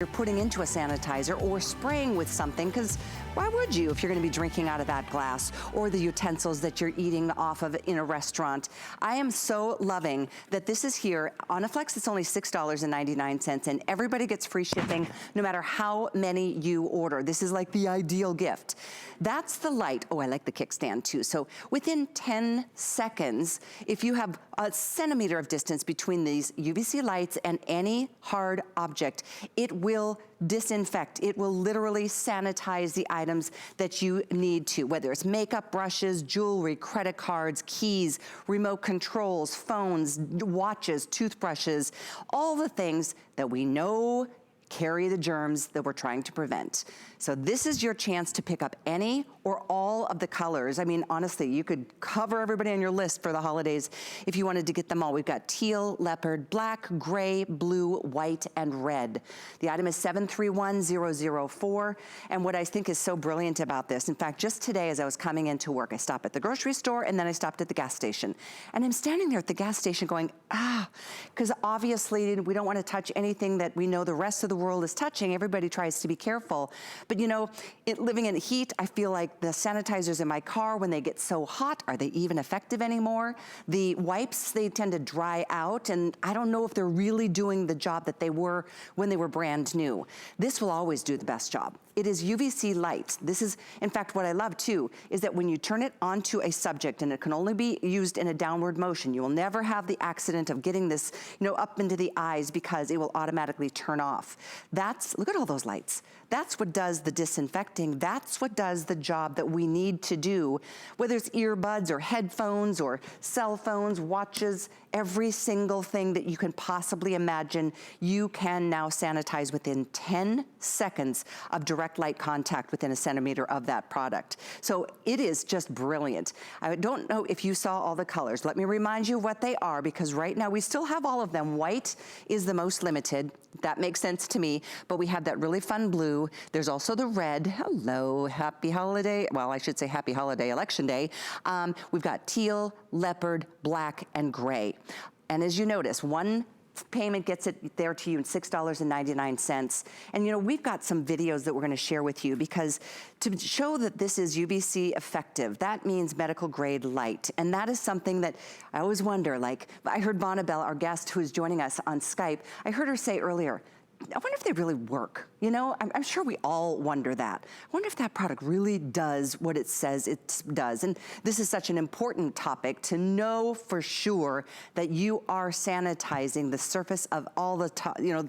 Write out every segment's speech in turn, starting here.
you're putting into a sanitizer or spraying with something, because why would you if you're going to be drinking out of that glass, or the utensils that you're eating off of in a restaurant? I am so loving that this is here. On a Flex, it's only $6.99, and everybody gets free shipping no matter how many you order. This is like the ideal gift. That's the light. Oh, I like the kickstand too. So within 10 seconds, if you have a centimeter of distance between these UVC lights and any hard object, it will disinfect. It will literally sanitize the items that you need to, whether it's makeup brushes, jewelry, credit cards, keys, remote controls, phones, watches, toothbrushes, all the things that we know carry the germs that we're trying to prevent. So this is your chance to pick up any or all of the colors. I mean, honestly, you could cover everybody on your list for the holidays if you wanted to get them all. We've got teal, leopard, black, gray, blue, white, and red. The item is 731004. And what I think is so brilliant about this, in fact, just today as I was coming into work, I stopped at the grocery store and then I stopped at the gas station. And I'm standing there at the gas station going, because obviously we don't want to touch anything that we know the rest of the world is touching. Everybody tries to be careful. But you know, living in the heat, I feel like the sanitizers in my car, when they get so hot, are they even effective anymore? The wipes, they tend to dry out, and I don't know if they're really doing the job that they were when they were brand new. This will always do the best job. It is UVC light. This is, in fact, what I love too, is that when you turn it onto a subject, and it can only be used in a downward motion, you will never have the accident of getting this, you know, up into the eyes, because it will automatically turn off. Look at all those lights. That's what does the disinfecting. That's what does the job that we need to do, whether it's earbuds or headphones or cell phones, watches, every single thing that you can possibly imagine, you can now sanitize within 10 seconds of direct light contact within a centimeter of that product. So it is just brilliant. I don't know if you saw all the colors. Let me remind you what they are, because right now we still have all of them. White is the most limited. That makes sense to me, but we have that really fun blue. There's also the red. Hello, happy holiday. Well, I should say happy holiday election day. We've got teal, leopard, black, and gray. And as you notice, one payment gets it there to you in $6.99. And you know, we've got some videos that we're gonna share with you, because to show that this is UVC effective, that means medical grade light. And that is something that I always wonder, like, I heard Vonabelle, our guest who is joining us on Skype, I heard her say earlier, I wonder if they really work. You know, I'm sure we all wonder that. I wonder if that product really does what it says it does. And this is such an important topic to know for sure that you are sanitizing the surface of all the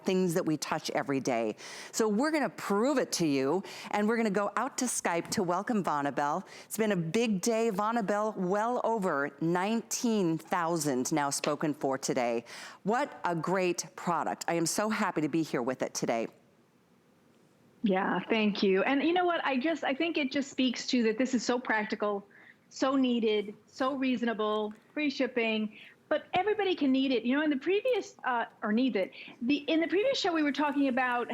things that we touch every day. So we're gonna prove it to you, and we're gonna go out to Skype to welcome Vonabelle. It's been a big day. Vonabelle, well over 19,000 now spoken for today. What a great product. I am so happy to be here with it today. Yeah, thank you. And you know what, I think it just speaks to that this is so practical, so needed, so reasonable, free shipping, but everybody can need it. You know, in the previous, in the previous show we were talking about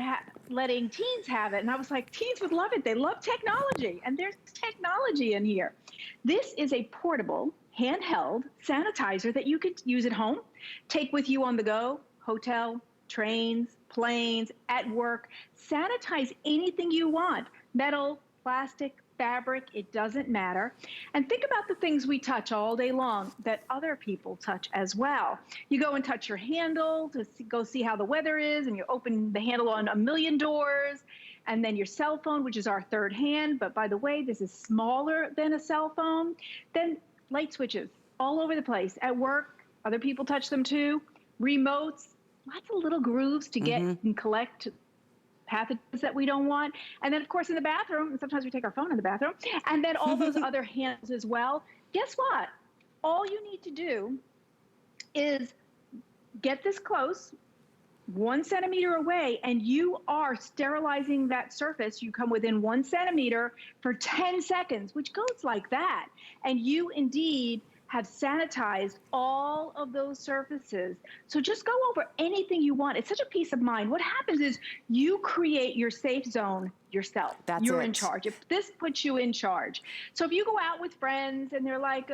letting teens have it, and I was like, teens would love it. They love technology, and there's technology in here. This is a portable, handheld sanitizer that you could use at home, take with you on the go, hotel, trains, planes, at work. Sanitize anything you want. Metal, plastic, fabric, it doesn't matter. And think about the things we touch all day long that other people touch as well. You go and touch your handle to go see how the weather is, and you open the handle on a million doors, and then your cell phone, which is our third hand, but by the way, this is smaller than a cell phone. Then light switches all over the place. At work, other people touch them too. Remotes, lots of little grooves to get and collect pathogens that we don't want. And then of course in the bathroom, and sometimes we take our phone in the bathroom, and then all those other hands as well. Guess what? All you need to do is get this close, 1 centimeter away, and you are sterilizing that surface. You come within 1 centimeter for 10 seconds, which goes like that. And you indeed have sanitized all of those surfaces. So just go over anything you want. It's such a peace of mind. What happens is you create your safe zone yourself. That's You're it. in charge. If this puts you in charge. So if you go out with friends and they're like,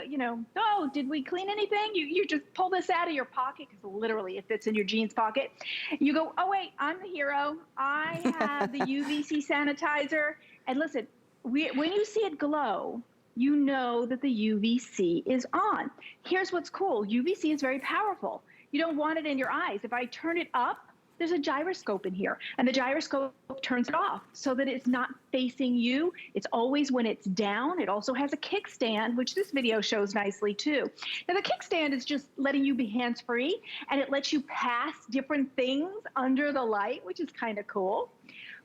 oh, did we clean anything? You just pull this out of your pocket, because literally it fits in your jeans pocket. You go, oh wait, I'm the hero. I have the UVC sanitizer. And listen, when you see it glow, you know that the UVC is on. Here's what's cool. UVC is very powerful. You don't want it in your eyes. If I turn it up, there's a gyroscope in here, and the gyroscope turns it off so that it's not facing you. It's always when it's down. It also has a kickstand, which this video shows nicely too. Now the kickstand is just letting you be hands-free, and it lets you pass different things under the light, which is kind of cool.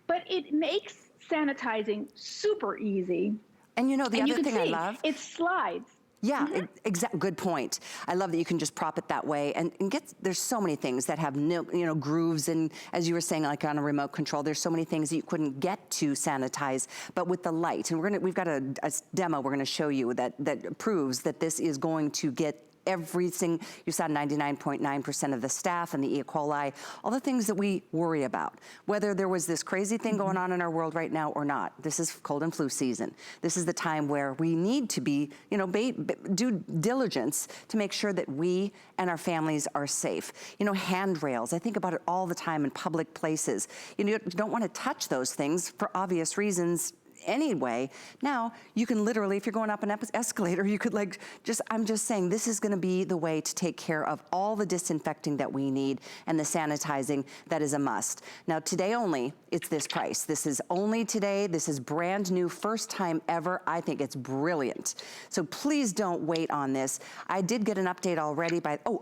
But it makes sanitizing super easy. And you know, the other thing I love, it slides. Yeah, good point. I love that you can just prop it that way, and there's so many things that have grooves, and as you were saying, like on a remote control, there's so many things that you couldn't get to sanitize, but with the light, and we've got a demo we're gonna show you that proves that this is going to get everything. You saw 99.9% of the staff and the E. coli, all the things that we worry about. Whether there was this crazy thing going on in our world right now or not, this is cold and flu season. This is the time where we need to be, due diligence to make sure that we and our families are safe. Handrails, I think about it all the time in public places. You don't want to touch those things for obvious reasons anyway. Now, you can literally, if you're going up an escalator, you could I'm just saying, this is gonna be the way to take care of all the disinfecting that we need and the sanitizing that is a must. Now, today only, it's this price. This is only today. This is brand new, first time ever. I think it's brilliant. So please don't wait on this. I did get an update already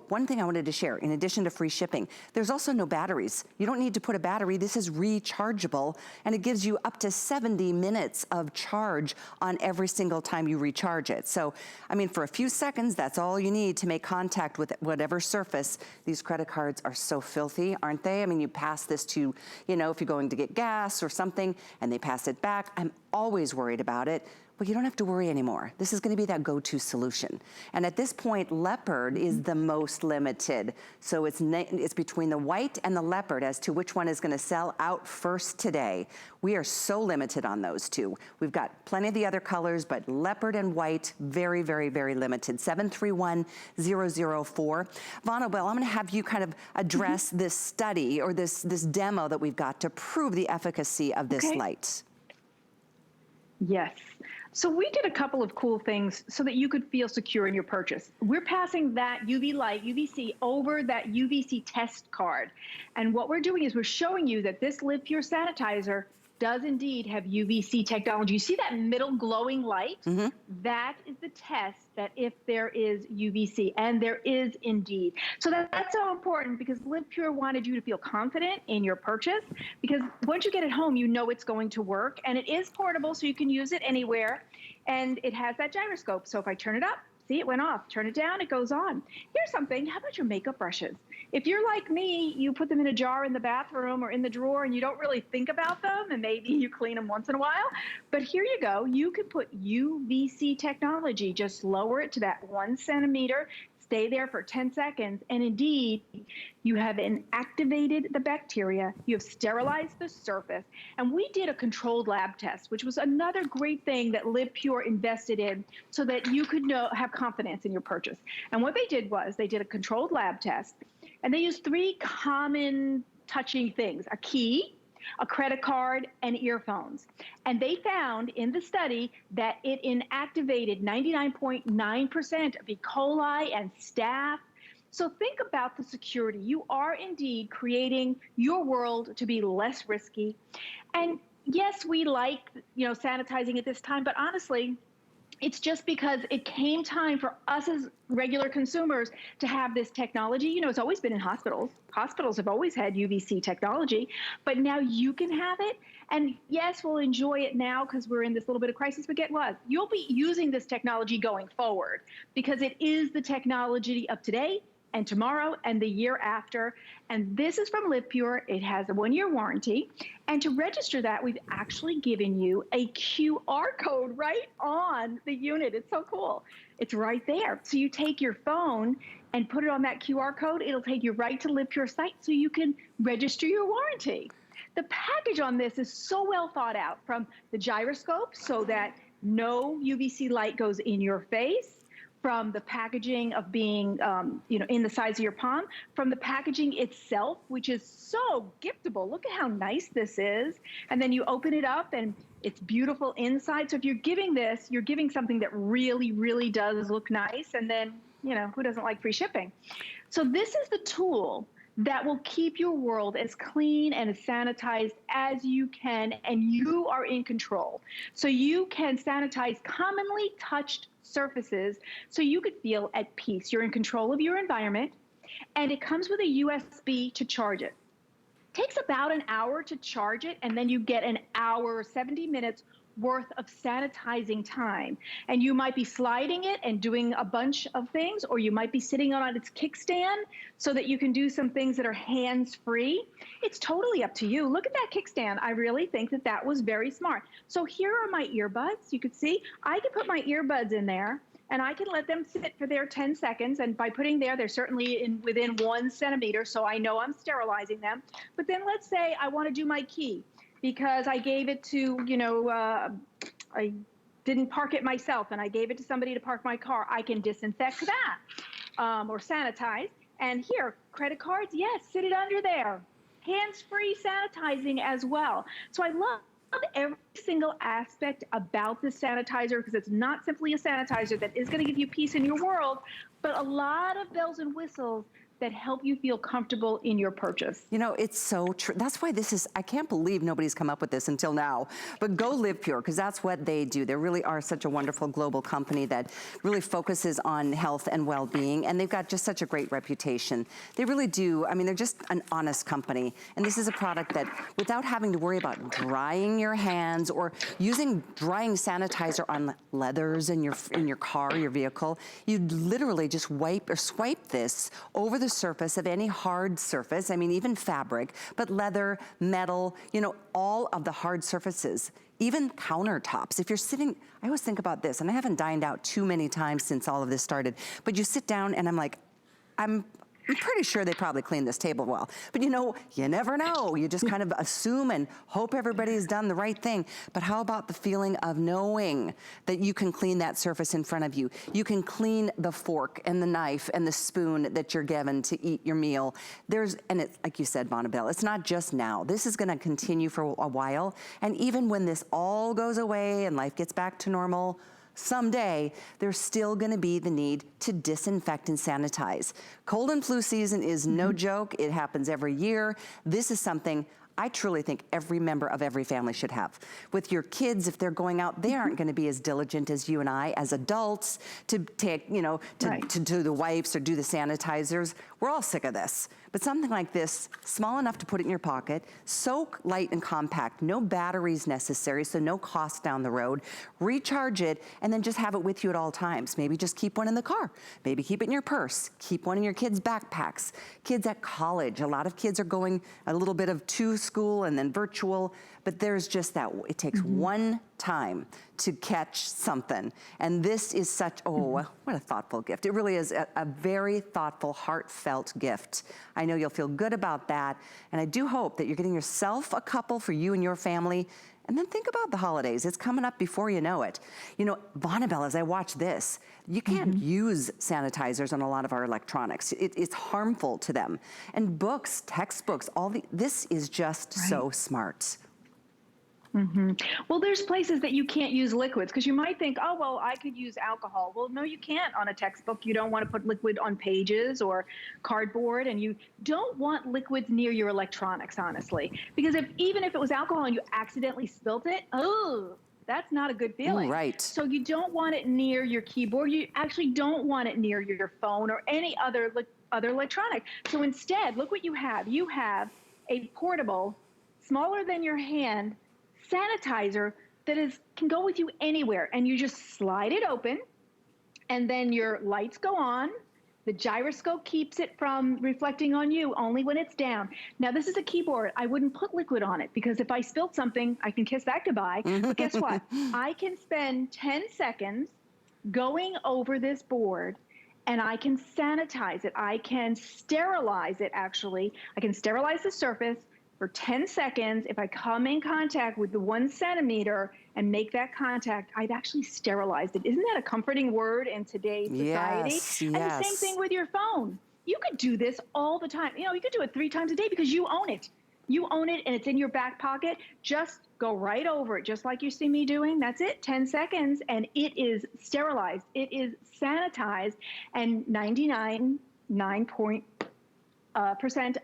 one thing I wanted to share, in addition to free shipping, there's also no batteries. You don't need to put a battery. This is rechargeable, and it gives you up to 70 minutes of charge on every single time you recharge it. So, I mean, for a few seconds, that's all you need to make contact with whatever surface. These credit cards are so filthy, aren't they? I mean, you pass this to, if you're going to get gas or something, and they pass it back. I'm always worried about it. Well, you don't have to worry anymore. This is gonna be that go-to solution. And at this point, leopard is the most limited. So it's between the white and the leopard as to which one is gonna sell out first today. We are so limited on those two. We've got plenty of the other colors, but leopard and white, very, very, very limited. 731004. Vonabelle, I'm gonna have you kind of address this study or this demo that we've got to prove the efficacy of this light. Yes. So we did a couple of cool things so that you could feel secure in your purchase. We're passing that UV light, UVC, over that UVC test card. And what we're doing is we're showing you that this LivePure sanitizer does indeed have UVC technology. You see that middle glowing light? That is the test that if there is UVC, and there is indeed. So that's so important, because LivePure wanted you to feel confident in your purchase, because once you get it home, you know it's going to work, and it is portable, so you can use it anywhere, and it has that gyroscope. So if I turn it up, see, it went off. Turn it down, it goes on. Here's something, how about your makeup brushes? If you're like me, you put them in a jar in the bathroom or in the drawer, and you don't really think about them, and maybe you clean them once in a while. But here you go. You could put UVC technology, just lower it to that 1 centimeter, stay there for 10 seconds, and indeed, you have inactivated the bacteria, you have sterilized the surface, and we did a controlled lab test, which was another great thing that LivePure invested in so that you could have confidence in your purchase. And what they did was they did a controlled lab test, and they used 3 common touching things: a key, a credit card, and earphones. And they found in the study that it inactivated 99.9% of E. coli and staph. So think about the security. You are indeed creating your world to be less risky. And yes, we like, sanitizing at this time, but honestly, it's just because it came time for us as regular consumers to have this technology. It's always been in hospitals. Hospitals have always had UVC technology, but now you can have it. And yes, we'll enjoy it now because we're in this little bit of crisis, but get what? You'll be using this technology going forward, because it is the technology of today and tomorrow and the year after. And this is from LivePure. It has a 1-year warranty. And to register that, we've actually given you a QR code right on the unit. It's so cool. It's right there. So you take your phone and put it on that QR code. It'll take you right to LivePure site so you can register your warranty. The package on this is so well thought out, from the gyroscope so that no UVC light goes in your face, from the packaging of being, in the size of your palm, from the packaging itself, which is so giftable. Look at how nice this is. And then you open it up and it's beautiful inside. So if you're giving this, you're giving something that really, really does look nice. And then, who doesn't like free shipping? So this is the tool that will keep your world as clean and as sanitized as you can, and you are in control. So you can sanitize commonly touched surfaces so you could feel at peace. You're in control of your environment, and it comes with a USB to charge it. Takes about an hour to charge it, and then you get an hour or 70 minutes worth of sanitizing time. And you might be sliding it and doing a bunch of things, or you might be sitting on its kickstand so that you can do some things that are hands-free. It's totally up to you. Look at that kickstand. I really think that that was very smart. So here are my earbuds. You could see I can put my earbuds in there, and I can let them sit for their 10 seconds. And by putting there, they're certainly within 1 centimeter, so I know I'm sterilizing them. But then let's say I want to do my key, because I gave it to, I didn't park it myself and I gave it to somebody to park my car. I can disinfect that or sanitize. And here, credit cards, yes, sit it under there. Hands-free sanitizing as well. So I love every single aspect about the sanitizer, because it's not simply a sanitizer that is going to give you peace in your world, but a lot of bells and whistles that help you feel comfortable in your purchase. It's so true. That's why this is, I can't believe nobody's come up with this until now. But go LivePure, because that's what they do. They really are such a wonderful global company that really focuses on health and well-being, and they've got just such a great reputation. They really do. I mean, they're just an honest company. And this is a product that, without having to worry about drying your hands or using drying sanitizer on leathers in your car, your vehicle, you literally just wipe or swipe this over the surface of any hard surface. I mean, even fabric, but leather, metal, all of the hard surfaces, even countertops. If you're sitting, I always think about this, and I haven't dined out too many times since all of this started, but you sit down and I'm like, I'm pretty sure they probably cleaned this table well. But you never know. You just kind of assume and hope everybody's done the right thing. But how about the feeling of knowing that you can clean that surface in front of you? You can clean the fork and the knife and the spoon that you're given to eat your meal. And it's like you said, Bonnabelle, it's not just now. This is gonna continue for a while. And even when this all goes away and life gets back to normal, someday, there's still gonna be the need to disinfect and sanitize. Cold and flu season is no joke. It happens every year. This is something I truly think every member of every family should have. With your kids, if they're going out, they aren't gonna be as diligent as you and I as adults to take, to do the wipes or do the sanitizers. We're all sick of this. But something like this, small enough to put it in your pocket, so light and compact, no batteries necessary, so no cost down the road. Recharge it, and then just have it with you at all times. Maybe just keep one in the car. Maybe keep it in your purse. Keep one in your kids' backpacks. Kids at college, a lot of kids are going a little bit of to school and then virtual, but there's just that, it takes one time to catch something. And this is such, what a thoughtful gift. It really is a very thoughtful, heartfelt gift. I know you'll feel good about that. And I do hope that you're getting yourself a couple for you and your family. And then think about the holidays. It's coming up before you know it. Bonnabelle, as I watch this, you can't use sanitizers on a lot of our electronics. It's harmful to them. And books, textbooks, this is just so smart. Well, there's places that you can't use liquids, because you might think, oh, well, I could use alcohol. Well, no, you can't on a textbook. You don't want to put liquid on pages or cardboard, and you don't want liquids near your electronics, honestly, because even if it was alcohol and you accidentally spilt it, that's not a good feeling. Right. So you don't want it near your keyboard. You actually don't want it near your phone or any other electronic. So instead, look what you have. You have a portable, smaller than your hand, sanitizer that can go with you anywhere, and you just slide it open, and then your lights go on, The gyroscope keeps it from reflecting on you only when it's down. Now, this is a keyboard. I wouldn't put liquid on it because if I spilled something, I can kiss that goodbye. But guess what? I can spend 10 seconds going over this board and I can sanitize it. I can sterilize it, actually. I can sterilize the surface for 10 seconds. If I come in contact with the 1 centimeter and make that contact, I've actually sterilized it. Isn't that a comforting word in today's society? Yes, And the same thing with your phone. You could do this all the time. You know, you could do it 3 times a day because you own it. You own it and it's in your back pocket. Just go right over it, just like you see me doing. That's it, 10 seconds, and it is sterilized. It is sanitized, and 99%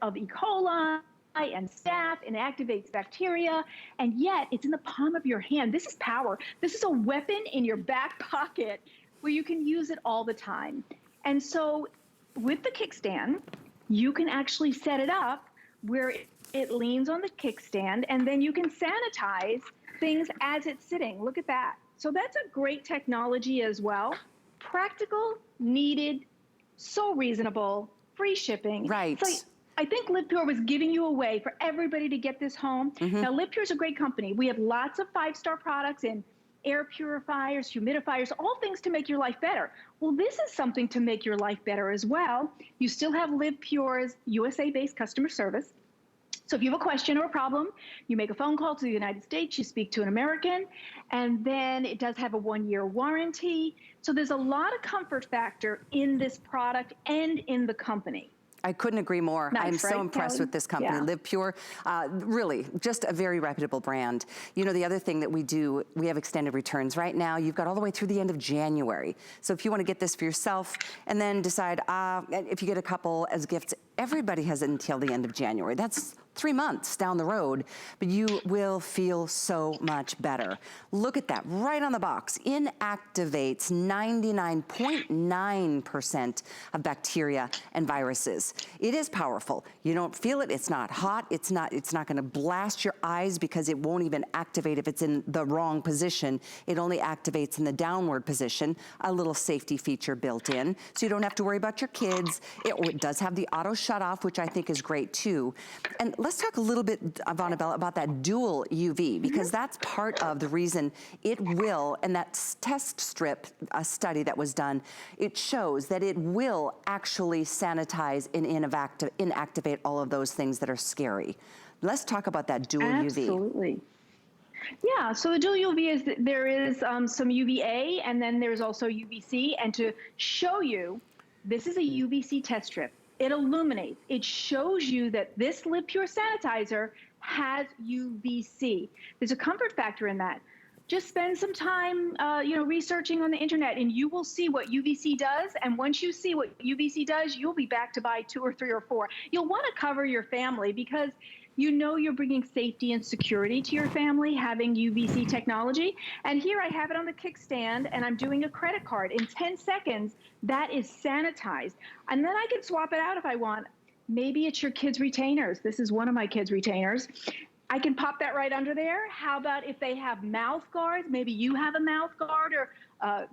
of E. coli and staph, inactivates bacteria, and yet it's in the palm of your hand. This is power. This is a weapon in your back pocket where you can use it all the time. And so with the kickstand, you can actually set it up where it leans on the kickstand, and then you can sanitize things as it's sitting. Look at that. So that's a great technology as well. Practical, needed, so reasonable, free shipping. Right. So I think LivePure was giving you a way for everybody to get this home. Now, LivePure is a great company. We have lots of 5-star products in air purifiers, humidifiers, all things to make your life better. Well, this is something to make your life better as well. You still have LivePure's USA-based customer service. So if you have a question or a problem, you make a phone call to the United States, you speak to an American, and then it does have a 1-year warranty. So there's a lot of comfort factor in this product and in the company. I couldn't agree more. Nice, I'm so impressed with this company, Yeah. LivePure. Really, just a very reputable brand. You know, the other thing that we do, we have extended returns. Right now, you've got all the way through the end of January. So if you want to get this for yourself and then decide, if you get a couple as gifts, everybody has it until the end of January. That's 3 months down the road, but you will feel so much better. Look at that, right on the box. Inactivates 99.9% of bacteria and viruses. It is powerful. You don't feel it, it's not hot, it's not gonna blast your eyes because it won't even activate if it's in the wrong position. It only activates in the downward position, a little safety feature built in, so you don't have to worry about your kids. It does have the auto shut off, which I think is great too. And let's talk a little bit, Vonabella, about that dual UV, because that's part of the reason it will, and that test strip study that was done, it shows that it will actually sanitize and inactivate all of those things that are scary. Let's talk about that dual UV. Absolutely. Yeah, so the dual UV is, there is some UVA, and then there's also UVC, and to show you, this is a UVC test strip. It illuminates, it shows you that this LivePure sanitizer has UVC. There's a comfort factor in that. Just spend some time, researching on the internet, and you will see what UVC does. And once you see what UVC does, you'll be back to buy 2 or 3 or 4. You'll want to cover your family because you know you're bringing safety and security to your family having UVC technology. And here I have it on the kickstand, and I'm doing a credit card. In 10 seconds, that is sanitized. And then I can swap it out if I want. Maybe it's your kids' retainers. This is one of my kids' retainers. I can pop that right under there. How about if they have mouth guards? Maybe you have a mouth guard or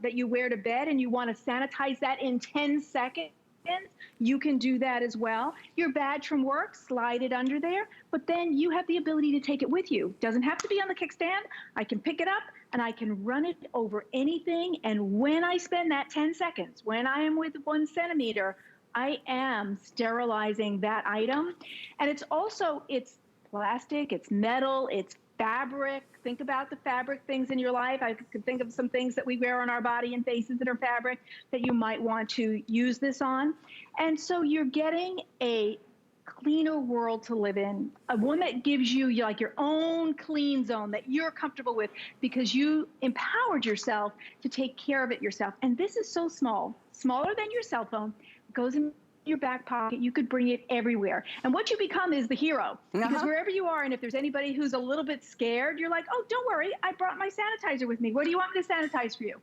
that you wear to bed and you want to sanitize that in 10 seconds. You can do that as well. Your badge from work, slide it under there, but then you have the ability to take it with you. Doesn't have to be on the kickstand. I can pick it up and I can run it over anything. And when I spend that 10 seconds, when I am with 1 centimeter, I am sterilizing that item. And it's plastic, it's metal, it's fabric. Think about the fabric things in your life. I could think of some things that we wear on our body and faces that are fabric that you might want to use this on. And so you're getting a cleaner world to live in, one that gives you like your own clean zone that you're comfortable with because you empowered yourself to take care of it yourself. And this is so small, smaller than your cell phone, goes in your back pocket, you could bring it everywhere. And what you become is the hero. Because wherever you are, and if there's anybody who's a little bit scared, you're like, oh, don't worry, I brought my sanitizer with me. What do you want me to sanitize for you?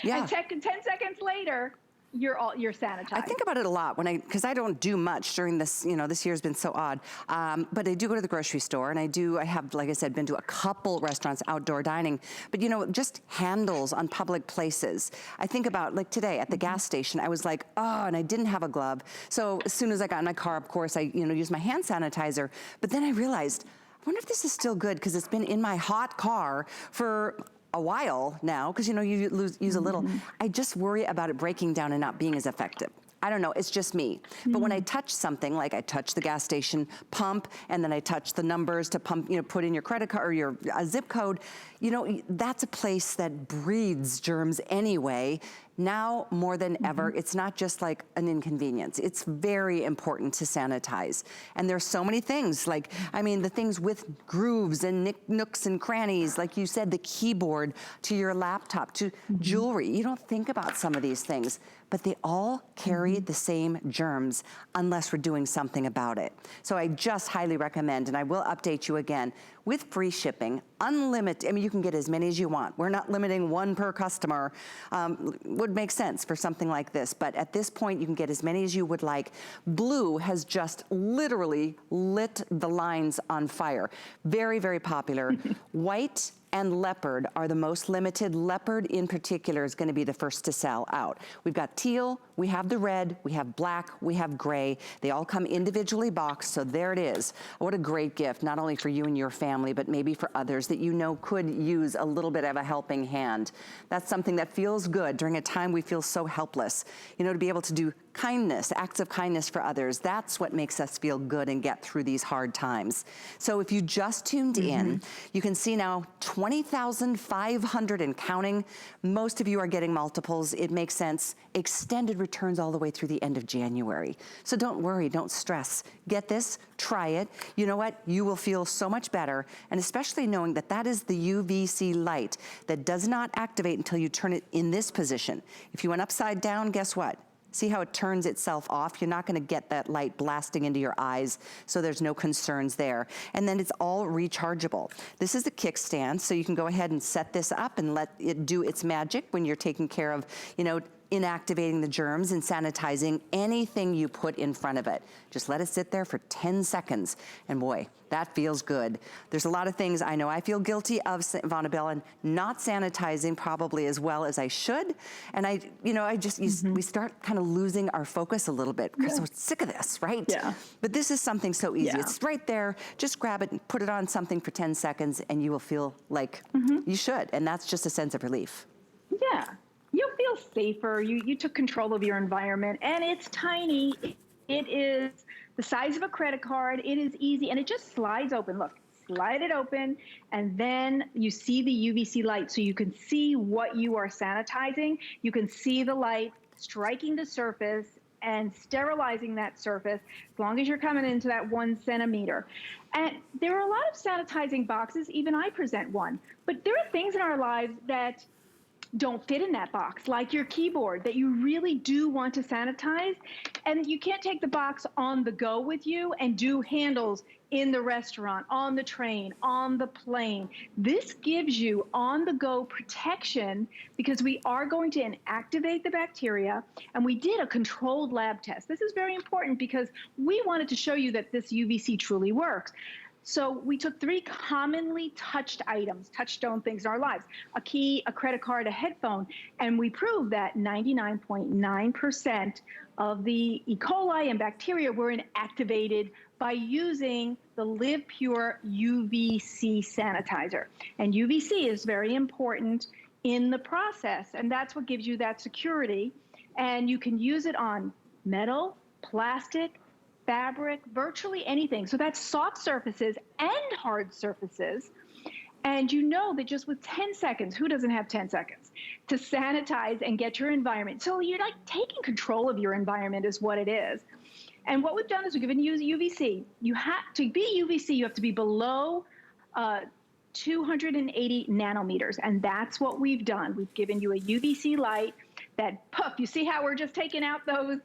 Yeah. And 10 seconds later, you're sanitized. I think about it a lot because I don't do much during this, this year's been so odd. But I do go to the grocery store, and I have, like I said, been to a couple restaurants, outdoor dining, but just handles on public places. I think about, like today at the gas station, I was like, oh, and I didn't have a glove. So as soon as I got in my car, of course, I, used my hand sanitizer, but then I realized, I wonder if this is still good, because it's been in my hot car for a while now, because you use a little. I just worry about it breaking down and not being as effective. I don't know, it's just me. But when I touch something, like I touch the gas station pump, and then I touch the numbers to pump, put in your credit card or your zip code, that's a place that breeds germs anyway. Now more than ever, it's not just like an inconvenience. It's very important to sanitize. And there's so many things, like, the things with grooves and nooks and crannies, like you said, the keyboard to your laptop, to jewelry. You don't think about some of these things, but they all carry the same germs unless we're doing something about it. So I just highly recommend, and I will update you again, with free shipping, unlimited, you can get as many as you want. We're not limiting one per customer. Would make sense for something like this, but at this point, you can get as many as you would like. Blue has just literally lit the lines on fire. Very, very popular. White and leopard are the most limited. Leopard in particular is gonna be the first to sell out. We've got teal, we have the red, we have black, we have gray. They all come individually boxed, so there it is. What a great gift, not only for you and your family, but maybe for others that could use a little bit of a helping hand. That's something that feels good during a time we feel so helpless. To be able to do kindness, acts of kindness for others, that's what makes us feel good and get through these hard times. So if you just tuned in, you can see now 20,500 and counting. Most of you are getting multiples. It makes sense. Extended returns all the way through the end of January. So don't worry, don't stress. Get this, try it. You know what? You will feel so much better, and especially knowing that that is the UVC light that does not activate until you turn it in this position. If you went upside down, guess what? See how it turns itself off? You're not gonna get that light blasting into your eyes, so there's no concerns there. And then it's all rechargeable. This is the Kickstand, so you can go ahead and set this up and let it do its magic when you're taking care of, inactivating the germs and sanitizing anything you put in front of it. Just let it sit there for 10 seconds, and boy, that feels good. There's a lot of things I know I feel guilty of, Vonabelle, and not sanitizing probably as well as I should. And we start kind of losing our focus a little bit because we're sick of this, right? Yeah. But this is something so easy. Yeah. It's right there. Just grab it and put it on something for 10 seconds, and you will feel like you should. And that's just a sense of relief. Yeah. You'll feel safer. You took control of your environment, and it's tiny. It is the size of a credit card. It is easy, and it just slides open. Look, slide it open, and then you see the UVC light, so you can see what you are sanitizing. You can see the light striking the surface and sterilizing that surface, as long as you're coming into that 1 centimeter. And there are a lot of sanitizing boxes. Even I present one. But there are things in our lives that don't fit in that box, like your keyboard that you really do want to sanitize, and you can't take the box on the go with you and do handles in the restaurant, on the train, on the plane. This gives you on-the-go protection because we are going to inactivate the bacteria, and we did a controlled lab test. This is very important because we wanted to show you that this UVC truly works. So we took 3 commonly touched items, touchstone things in our lives, a key, a credit card, a headphone, and we proved that 99.9% of the E. coli and bacteria were inactivated by using the LivePure UVC sanitizer. And UVC is very important in the process, and that's what gives you that security. And you can use it on metal, plastic, fabric, virtually anything. So that's soft surfaces and hard surfaces. And you know that just with 10 seconds, who doesn't have 10 seconds to sanitize and get your environment? So you're like taking control of your environment is what it is. And what we've done is we've given you UVC. You have to be UVC, you have to be below 280 nanometers. And that's what we've done. We've given you a UVC light that, poof, you see how we're just taking out those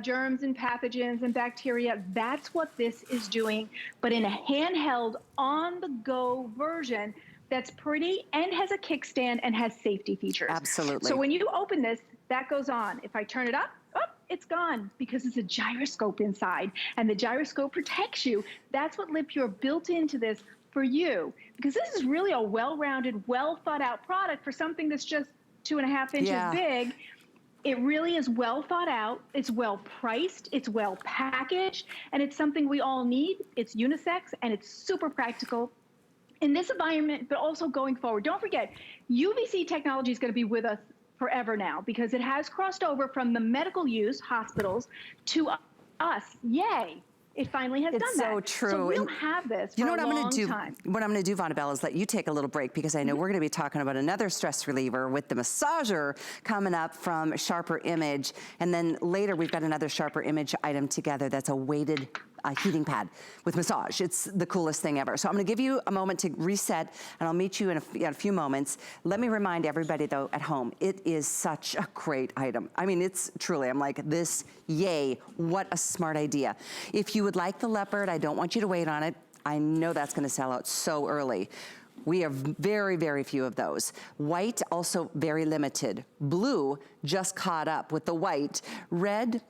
germs and pathogens and bacteria. That's what this is doing, but in a handheld, on-the-go version that's pretty and has a kickstand and has safety features. Absolutely. So when you open this, that goes on. If I turn it up, oh, it's gone because it's a gyroscope inside, and the gyroscope protects you. That's what LivePure built into this for you, because this is really a well-rounded, well-thought-out product for something that's just 2.5 inches big. It really is well thought out, it's well priced, it's well packaged, and it's something we all need. It's unisex, and it's super practical in this environment, but also going forward. Don't forget, UVC technology is going to be with us forever now, because it has crossed over from the medical use, hospitals, to us. Yay. It finally has done that. It's so true. So we'll have this for a long time. What I'm gonna do, Vonabelle, is let you take a little break, because I know we're gonna be talking about another stress reliever with the massager coming up from Sharper Image. And then later we've got another Sharper Image item together that's a weighted heating pad with massage. It's the coolest thing ever. So I'm gonna give you a moment to reset, and I'll meet you in a few moments. Let me remind everybody though at home, it is such a great item. I mean, it's truly, I'm like, this, yay, what a smart idea. If you would like the leopard, I don't want you to wait on it. I know that's gonna sell out so early. We have very, very few of those. White, also very limited. Blue, just caught up with the white. Red,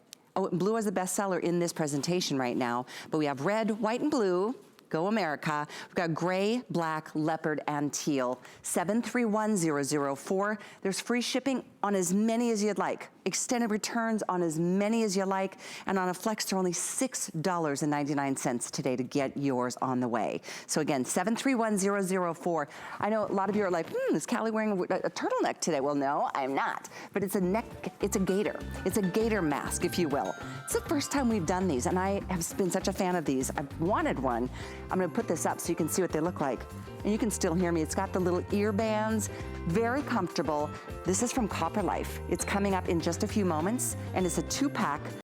blue is the best seller in this presentation right now, but we have red, white, and blue. Go America. We've got gray, black, leopard, and teal. 731004. There's free shipping on as many as you'd like. Extended returns on as many as you like. And on a Flex, they're only $6.99 today to get yours on the way. So again, 731004. I know a lot of you are like, is Callie wearing a turtleneck today? Well, no, I'm not. But it's a neck, it's a gaiter. It's a gaiter mask, if you will. It's the first time we've done these, and I have been such a fan of these. I've wanted one. I'm gonna put this up so you can see what they look like. And you can still hear me. It's got the little ear bands, very comfortable. This is from Copper Life. It's coming up in just a few moments, and it's a 2-pack